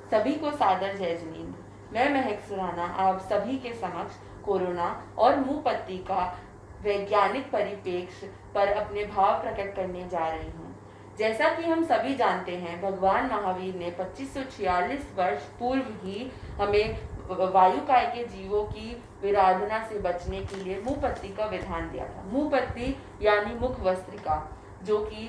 सभी को सादर जय जिनेंद्र। मैं महक सुराना आप सभी के समक्ष कोरोना और मुंह पत्ती का वैज्ञानिक परिप्रेक्ष्य पर अपने भाव प्रकट करने जा रही हूँ। जैसा कि हम सभी जानते हैं, भगवान महावीर ने 2546 वर्ष पूर्व ही हमें वायुकाय के जीवों की विराधना से बचने के लिए मुंह पत्ती का विधान दिया था। मुंह पत्ती यानी मुख वस्त्रिका, जो कि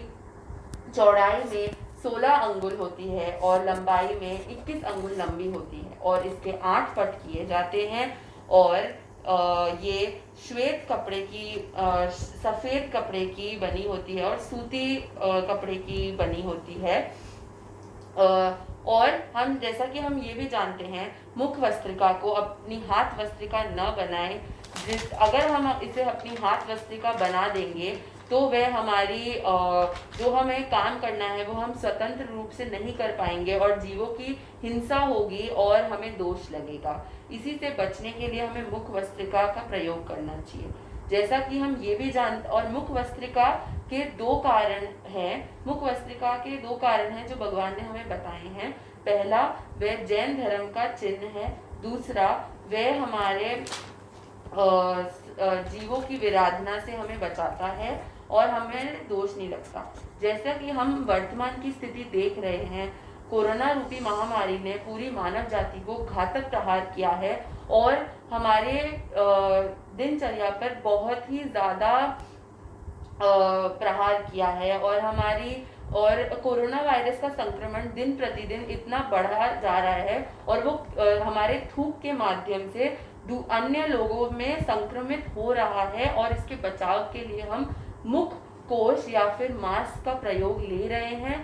चौड़ाई में 16 अंगुल होती है और लंबाई में 21 अंगुल लंबी होती है और इसके 8 पट किए जाते हैं और ये श्वेत कपड़े की सफ़ेद कपड़े की बनी होती है और सूती कपड़े की बनी होती है। और हम जैसा कि हम ये भी जानते हैं, मुख वस्त्रिका को अपनी हाथ वस्त्रिका न बनाएं। अगर हम इसे अपनी हाथ वस्त्रिका बना देंगे तो वह हमारी जो हमें काम करना है वो हम स्वतंत्र रूप से नहीं कर पाएंगे और जीवों की हिंसा होगी और हमें दोष लगेगा। इसी से बचने के लिए हमें मुख वस्त्रिका का प्रयोग करना चाहिए। जैसा कि हम ये भी जानते, और मुख वस्त्रिका के 2 कारण हैं। मुख वस्त्रिका के 2 कारण हैं जो भगवान ने हमें बताए हैं। पहला, वह जैन धर्म का चिन्ह है। दूसरा, वह हमारे जीवों की विराधना से हमें बचाता है और हमें दोष नहीं लगता। जैसा कि हम वर्तमान की स्थिति देख रहे हैं, कोरोना रूपी महामारी ने पूरी मानव जाति को घातक प्रहार किया है और हमारे दिनचर्या पर बहुत ही ज़्यादा प्रहार किया है और कोरोना वायरस का संक्रमण दिन प्रतिदिन इतना बढ़ा जा रहा है और वो हमारे थूक के माध्यम से अन्य लोगों में संक्रमित हो रहा है और इसके बचाव के लिए हम मुख कोश या फिर मास्क का प्रयोग ले रहे हैं,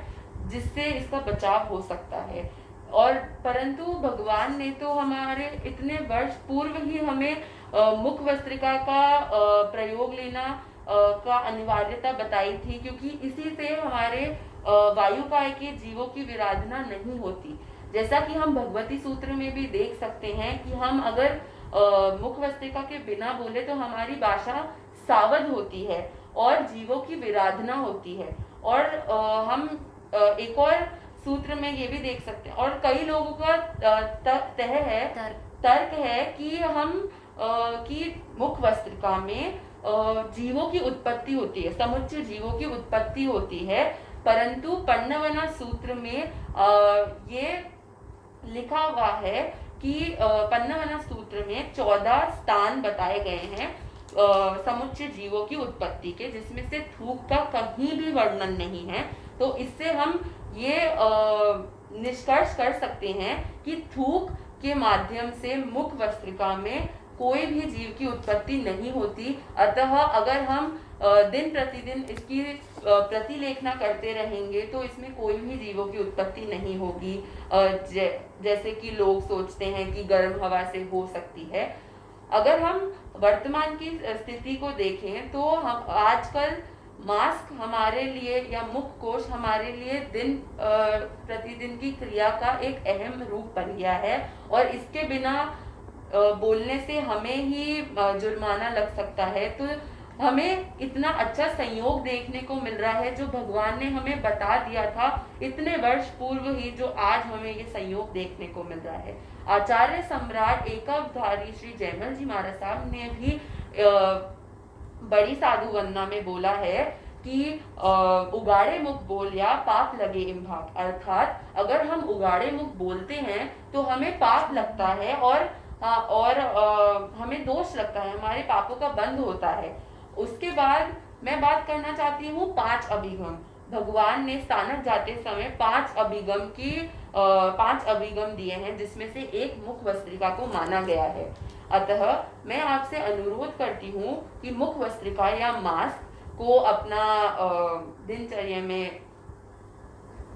जिससे इसका बचाव हो सकता है। और परंतु भगवान ने तो हमारे इतने वर्ष पूर्व ही हमें मुख वस्त्रिका का प्रयोग लेना का अनिवार्यता बताई थी, क्योंकि इसी से हमारे वायुकाय के जीवों की विराधना नहीं होती। जैसा कि हम भगवती सूत्र में भी देख सकते हैं कि हम अगर मुख वस्त्रिका के बिना बोले तो हमारी भाषा सावध होती है और जीवों की विराधना होती है। और हम एक और सूत्र में ये भी देख सकते हैं, और कई लोगों का तर्क है कि हम कि मुख वस्त्रिका में जीवों की उत्पत्ति होती है, समुच्चय जीवों की उत्पत्ति होती है। परंतु पन्नवना सूत्र में ये लिखा हुआ है कि पन्नवना सूत्र में 14 स्थान बताए गए हैं समुच्चय जीवों की उत्पत्ति के, जिसमें से थूक का कहीं भी वर्णन नहीं है। तो इससे हम ये निष्कर्ष कर सकते हैं कि थूक के माध्यम से मुख वस्त्रिका में कोई भी जीव की उत्पत्ति नहीं होती। अतः अगर हम दिन प्रतिदिन इसकी प्रतिलेखना करते रहेंगे तो इसमें कोई भी जीवों की उत्पत्ति नहीं होगी, जैसे कि लोग सोचते हैं कि गर्म हवा से हो सकती है। अगर हम वर्तमान की स्थिति को देखें तो हम आजकल मास्क हमारे लिए या मुख कोश हमारे लिए दिन प्रतिदिन की क्रिया का एक अहम रूप बन गया है और इसके बिना बोलने से हमें ही जुर्माना लग सकता है। तो हमें इतना अच्छा संयोग देखने को मिल रहा है जो भगवान ने हमें बता दिया था इतने वर्ष पूर्व ही, जो आज हमें ये संयोग देखने को मिल रहा है। आचार्य सम्राट एकावधारी श्री जयमल जी महाराज साहब ने भी बड़ी साधु वंदना में बोला है कि उगाड़े मुख बोल या पाप लगे इम्भाग, अर्थात अगर हम उगाड़े मुख बोलते हैं तो हमें पाप लगता है और हमें दोष लगता है, हमारे पापों का बंध होता है। उसके बाद मैं बात करना चाहती हूँ 5 अभिगम। भगवान ने स्थानक जाते समय 5 अभिगम दिए हैं, जिसमें से एक मुख वस्त्रिका को माना गया है। अतः मैं आपसे अनुरोध करती हूँ कि मुख वस्त्रिका या मास्क को अपना दिनचर्या में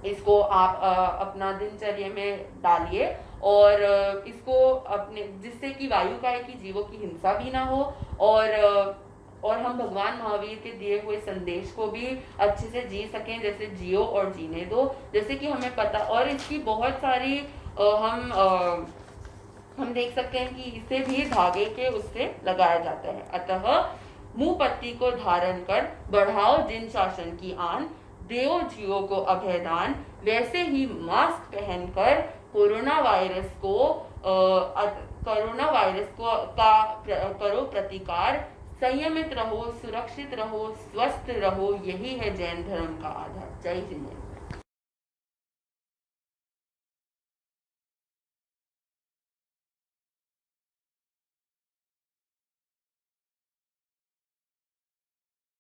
इसको आप अपना दिनचर्या में डालिए और इसको अपने, जिससे कि वायुकाय की जीवों की हिंसा भी ना हो और हम भगवान महावीर के दिए हुए संदेश को भी अच्छे से जी सकें, जैसे जियो और जीने दो, जैसे कि हमें पता। और इसकी बहुत सारी हम देख सकते हैं कि इसे भी धागे के उससे लगाया जाता है। अतः मुंह पत्ती को धारण कर बढ़ाओ जिन शासन की आन, देओ जियो को अभयदान, वैसे ही मास्क पहनकर कोरोना वायरस को कोरोना वायरस को करो प्रतिकार, संयमित रहो, सुरक्षित रहो, स्वस्थ रहो, यही है जैन धर्म का आधार। जय श्री जैन।